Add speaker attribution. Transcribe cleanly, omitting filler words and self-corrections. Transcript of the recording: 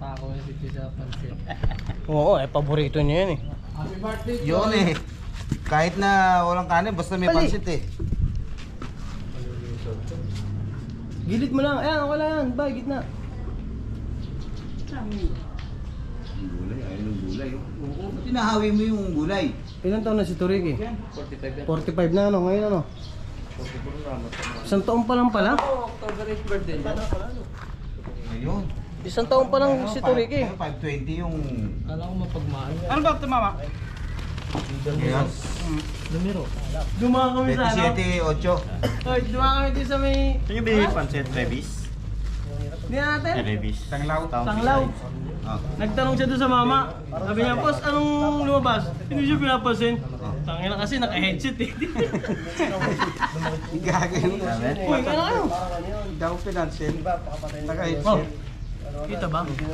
Speaker 1: Nakakuha si Tio sa pansit.
Speaker 2: Oo, paborito niya yan eh.
Speaker 1: Happy birthday, Tio!
Speaker 3: Yun eh. Kahit na walang kanin, basta may pansit eh.
Speaker 2: Gilid mo lang. Ayan, wala yan. Bay, gitna.
Speaker 3: Gulay, ayun yung gulay. Oo, ba't tinahawi mo yung gulay?
Speaker 2: Ilan taon na si Turiki?
Speaker 1: 45 yan.
Speaker 2: 45 na ano, ngayon ano?
Speaker 1: 44 na.
Speaker 2: Isang taon pa lang pala?
Speaker 1: October 8 birthday niya.
Speaker 3: Ngayon.
Speaker 2: Isang taon pa lang si Turiki.
Speaker 3: 520 yung...
Speaker 1: Kala ko mapagmahal yan.
Speaker 2: Ano ba tumama?
Speaker 3: Ngayon.
Speaker 1: Numero.
Speaker 2: Dumaan kami sa ano?
Speaker 3: 27, 8.
Speaker 2: Oy, dumaan kami din sa may...
Speaker 4: Saan yung binili pansit? Revis?
Speaker 2: Hindi natin?
Speaker 4: Revis.
Speaker 3: Tanglaw.
Speaker 2: Tanglaw. Nagtanong siya doon sa mama. Sabi niya, boss, anong lumabas? Hindi siya pinapansin. Tangina kasi naka-headset eh.
Speaker 3: Gagawin.
Speaker 2: Uy, ano kayo?
Speaker 3: Daw pinansin.
Speaker 2: Oh, kita ba?